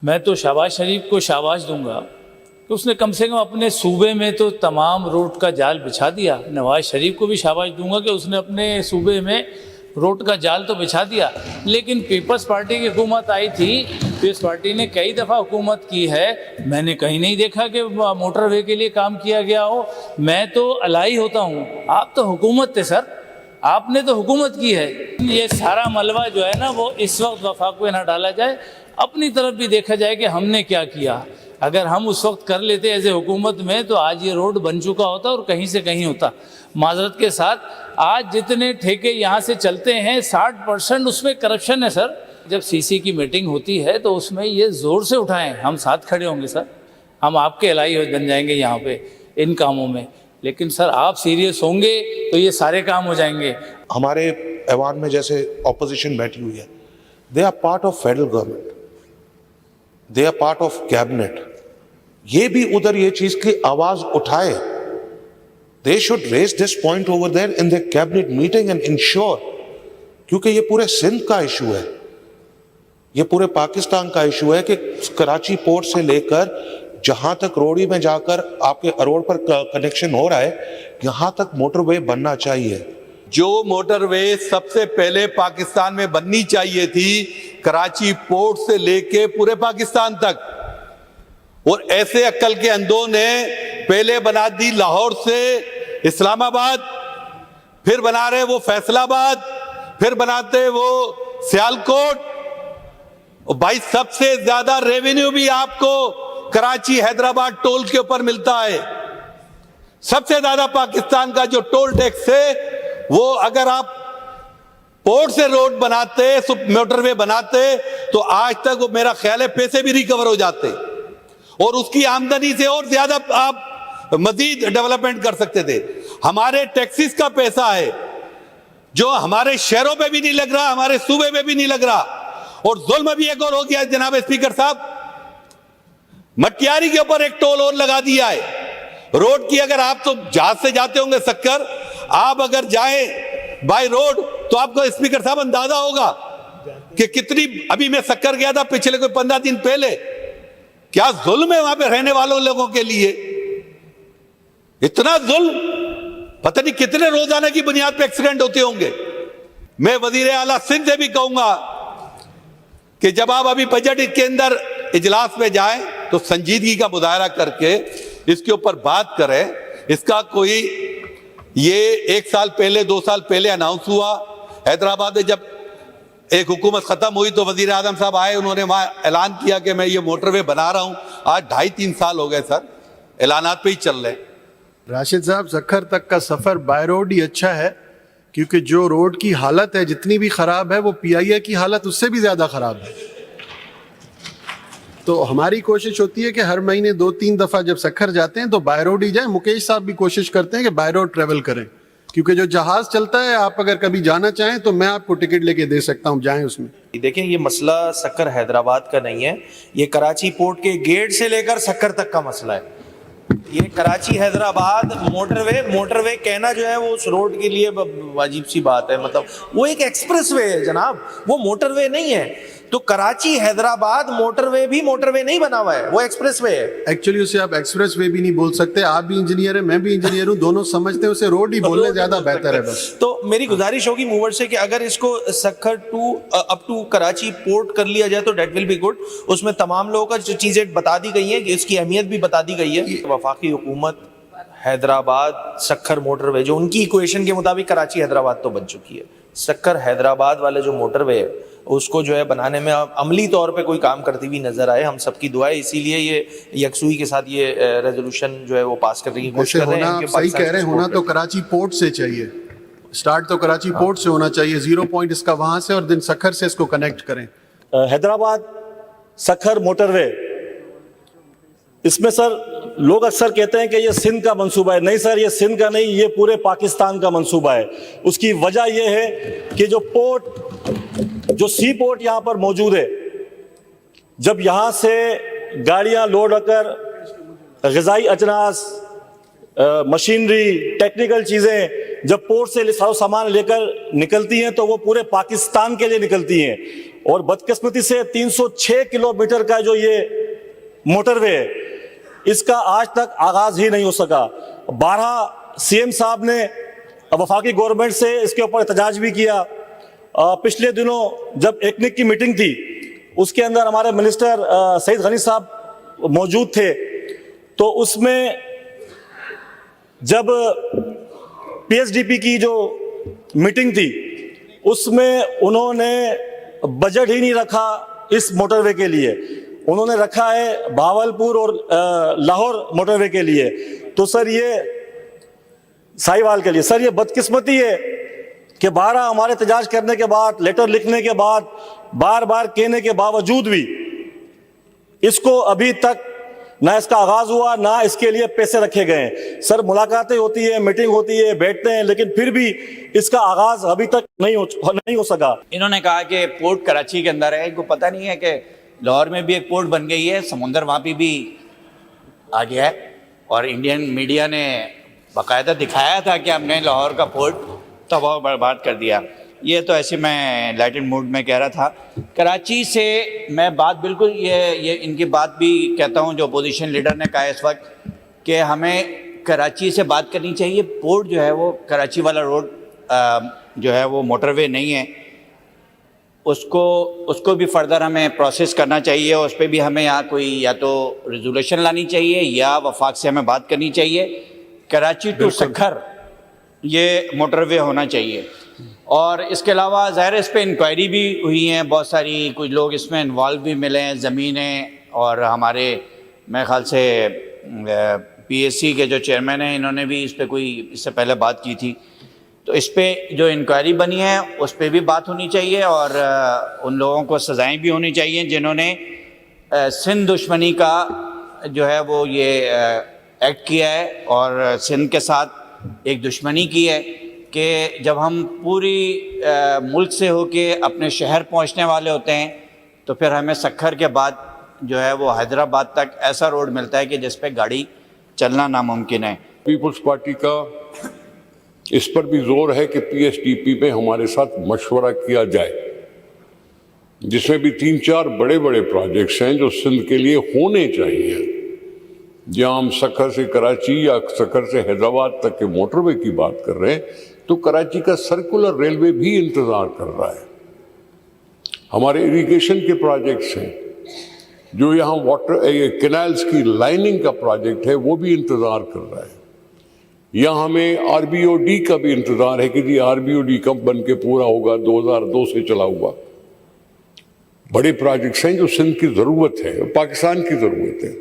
मैं तो शहबाज शरीफ को शाबाश दूंगा कि उसने कम से कम अपने सूबे में तो तमाम रोड का जाल बिछा दिया। नवाज शरीफ को भी शाबाश दूंगा कि उसने अपने सूबे में रोड का जाल तो बिछा दिया। लेकिन पीपल्स पार्टी की हुकूमत आई थी, पीपल्स पार्टी ने कई दफ़ा हुकूमत की है, मैंने कहीं नहीं देखा कि मोटरवे के लिए काम किया गया हो। मैं तो अलाई होता हूँ, आप तो हुकूमत थे सर, आपने तो हुकूमत की है। ये सारा मलबा जो है ना वो इस वक्त वफाक में ना डाला जाए, अपनी तरफ भी देखा जाए कि हमने क्या किया। अगर हम उस वक्त कर लेते ऐसे हुकूमत में तो आज ये रोड बन चुका होता और कहीं से कहीं होता। माजरत के साथ आज जितने ठेके यहाँ से चलते हैं 60% उसमें करप्शन है सर। जब सीसी की मीटिंग होती है तो उसमें ये ज़ोर से उठाएं, हम साथ खड़े होंगे सर, हम आपके एलाई बन जाएंगे यहाँ पे इन कामों में। लेकिन सर आप सीरियस होंगे तो ये सारे काम हो जाएंगे। हमारे ऐवान में जैसे ऑपोजिशन बैठी हुई है, they are part of federal government, they are part of cabinet. ये भी उधर ये चीज की आवाज उठाए। They should raise this point over there in the cabinet meeting and ensure, क्योंकि ये पूरे सिंध का इशू है, ये पूरे पाकिस्तान का इशू है कि कराची पोर्ट से लेकर जहां तक रोडी में जाकर आपके रोड पर कनेक्शन हो रहा है, यहां तक मोटरवे बनना चाहिए। जो मोटरवे सबसे पहले पाकिस्तान में बननी चाहिए थी, कराची पोर्ट से लेके पूरे पाकिस्तान तक, और ऐसे अक्ल के अंधों ने पहले बना दी लाहौर से इस्लामाबाद, फिर बना रहे वो फैसलाबाद, फिर बनाते वो सियालकोट। और भाई सबसे ज्यादा रेवेन्यू भी आपको कराची हैदराबाद टोल के ऊपर मिलता है। सबसे ज्यादा पाकिस्तान का जो टोल टैक्स है वो अगर आप पोर्ट से रोड बनाते, मोटरवे बनाते, तो आज तक वो मेरा ख्याल है पैसे भी रिकवर हो जाते और उसकी आमदनी से और ज्यादा आप मजीद डेवलपमेंट कर सकते थे। हमारे टैक्सेस का पैसा है जो हमारे शहरों पे भी नहीं लग रहा, हमारे सूबे में भी नहीं लग रहा। और जुल्म भी एक और हो गया जनाब स्पीकर साहब, मटियारी के ऊपर एक टोल और लगा दिया है रोड की। अगर आप तो जहाज से जाते होंगे सक्कर, आप अगर जाएं बाय रोड तो आपको स्पीकर साहब अंदाजा होगा कि कितनी, अभी मैं सक्कर गया था पिछले कोई 15 दिन पहले, क्या जुल्म है वहां पे रहने वालों लोगों के लिए। इतना जुल्म, पता नहीं कितने रोजाना की बुनियाद पे एक्सीडेंट होते होंगे। मैं वजीर आला सिंध से भी कहूंगा कि जब आप अभी बजट के अंदर इजलास में जाएं तो संजीदगी का मुजाहरा करके इसके ऊपर बात करें। इसका कोई, ये 1 साल पहले 2 साल पहले अनाउंस हुआ हैदराबाद में, जब एक हुकूमत खत्म हुई तो वजीर आजम साहब आए, उन्होंने वहां ऐलान किया कि मैं ये मोटरवे बना रहा हूं। आज 2.5-3 साल हो गए सर, ऐलानात पे ही चल रहे। राशिद साहब, सक्खर तक का सफर बाय रोड ही अच्छा है, क्योंकि जो रोड की हालत है जितनी भी खराब है वो पीआईए की हालत उससे भी ज्यादा खराब है। तो हमारी कोशिश होती है कि हर महीने 2-3 दफा जब सक्खर जाते हैं तो बाय रोड ही जाए। मुकेश साहब भी कोशिश करते हैं कि बाय रोड ट्रेवल करें, क्योंकि जो जहाज चलता है, आप अगर कभी जाना चाहें तो मैं आपको टिकट लेके दे सकता हूं, जाएं उसमें। देखें, ये मसला सक्कर हैदराबाद का नहीं है, ये कराची पोर्ट के गेट से लेकर सक्कर तक का मसला है। ये कराची हैदराबाद मोटरवे कहना जो है वो उस रोड के लिए अजीब सी बात है। मतलब वो एक एक्सप्रेसवे है जनाब, वो मोटरवे नहीं है। तो कराची हैदराबाद मोटरवे भी मोटरवे नहीं बना हुआ है, वो एक्सप्रेसवे है। एक्चुअली उसे आप एक्सप्रेसवे भी नहीं बोल सकते। आप भी इंजीनियर हैं, मैं भी इंजीनियर हूं, दोनों समझते हैं उसे रोड ही बोलने ज्यादा बेहतर है बस। तो मेरी गुजारिश होगी मूवर से कि अगर इसको Sukkur to up to Karachi port कर लिया जाए तो डेट विल बी गुड। उसमें तमाम लोगों का जो चीजें बता दी गई हैं, इसकी अहमियत भी बता दी गई है। वफाकी हुकूमत हैदराबाद सक्खर मोटरवे, जो उनकी इक्वेशन के मुताबिक कराची हैदराबाद तो बन चुकी है, सक्खर हैदराबाद वाले जो मोटरवे है उसको जो है बनाने में अमली तौर पे कोई काम करती हुई नजर आए। हम सबकी दुआ है, इसीलिए ये यकसुई के साथ ये रेजोल्यूशन जो है वो पास करने की कोशिश कर रहे हैं। सही कह रहे हैं, होना तो कराची पोर्ट से चाहिए, स्टार्ट तो कराची पोर्ट से होना चाहिए, 0 पॉइंट इसका वहां से, और दिन सक्खर से इसको कनेक्ट करें। हैदराबाद सक्खर मोटरवे, इसमें सर लोग अक्सर कहते हैं कि ये सिंध का मंसूबा है। नहीं सर, ये सिंध का नहीं, ये पूरे पाकिस्तान का मंसूबा है। उसकी वजह यह है कि जो सी पोर्ट यहाँ पर मौजूद है, जब यहाँ से गाड़ियाँ लोड होकर ग़िज़ाई अजनास, मशीनरी, टेक्निकल चीज़ें जब पोर्ट से सारा सामान लेकर निकलती हैं तो वो पूरे पाकिस्तान के लिए निकलती हैं। और बदकिस्मती से 306 किलोमीटर का जो ये मोटरवे है, इसका आज तक आगाज ही नहीं हो सका। 12 सीएम साहब ने वफाकी गवर्नमेंट से इसके ऊपर एहतजाज भी किया। पिछले दिनों जब एकनिक की मीटिंग थी, उसके अंदर हमारे मिनिस्टर सईद गनी साहब मौजूद थे, तो उसमें जब पीएसडीपी की जो मीटिंग थी, उसमें उन्होंने बजट ही नहीं रखा इस मोटरवे के लिए, उन्होंने रखा है भावलपुर और लाहौर मोटरवे के लिए। तो सर ये साहिवाल के लिए, सर ये बदकिस्मती है कि 12 हमारे एहतजाज करने के बाद, लेटर लिखने के बाद, बार बार कहने के बावजूद भी इसको अभी तक ना इसका आगाज हुआ, ना इसके लिए पैसे रखे गए। सर मुलाकातें होती है, मीटिंग होती है, बैठते हैं, लेकिन फिर भी इसका आगाज अभी तक नहीं हो सका। इन्होंने कहा कि पोर्ट कराची के अंदर है, इनको पता नहीं है कि लाहौर में भी एक पोर्ट बन गई है, समुंदर वहाँ पे भी आ गया है, और इंडियन मीडिया ने बाकायदा दिखाया था कि हमने लाहौर का पोर्ट तबाह बर्बाद कर दिया। ये तो ऐसे मैं लाइटेड मूड में कह रहा था। कराची से मैं बात बिल्कुल ये इनकी बात भी कहता हूँ जो अपोजिशन लीडर ने कहा इस वक्त कि हमें कराची से बात करनी चाहिए। पोर्ट जो है वो कराची वाला रोड जो है वो मोटरवे नहीं है, उसको भी फर्दर हमें प्रोसेस करना चाहिए। उस पर भी हमें यहाँ कोई या तो रेजोल्यूशन लानी चाहिए या वफाक से हमें बात करनी चाहिए। कराची टू सखर ये मोटरवे होना चाहिए। और इसके अलावा ज़ाहिर इस पर इंक्वायरी भी हुई हैं, बहुत सारी कुछ लोग इसमें इन्वॉल्व भी मिले हैं, ज़मीनें, और हमारे मेरे ख़्याल से पीएससी के जो चेयरमैन हैं इन्होंने भी इस पर कोई इससे पहले बात की थी। तो इस पर जो इंक्वायरी बनी है उस पर भी बात होनी चाहिए, और उन लोगों को सज़ाएँ भी होनी चाहिए जिन्होंने सिंध दुश्मनी का जो है वो ये एक्ट किया है और सिंध के साथ एक दुश्मनी की है कि जब हम पूरी मुल्क से होके अपने शहर पहुंचने वाले होते हैं तो फिर हमें सखर के बाद जो है वो हैदराबाद तक ऐसा रोड मिलता है कि जिस पे गाड़ी चलना नामुमकिन है। पीपल्स पार्टी का इस पर भी जोर है कि पीएसटीपी में हमारे साथ मशवरा किया जाए, जिसमें भी 3-4 बड़े बड़े प्रोजेक्ट्स हैं जो सिंध के लिए होने चाहिए। जहाँ हम सखर से कराची या सखर से हैदराबाद तक के मोटरवे की बात कर रहे हैं, तो कराची का सर्कुलर रेलवे भी इंतज़ार कर रहा है। हमारे इरिगेशन के प्रोजेक्ट्स हैं, जो यहाँ वाटर कैनाल्स की लाइनिंग का प्रोजेक्ट है वो भी इंतज़ार कर रहा है। यहाँ हमें आरबीओडी का भी इंतज़ार है कि जी आरबीओडी कब बन के पूरा होगा, 2002 से चला हुआ। बड़े प्रोजेक्ट्स हैं जो सिंध की ज़रूरत है, पाकिस्तान की ज़रूरत है।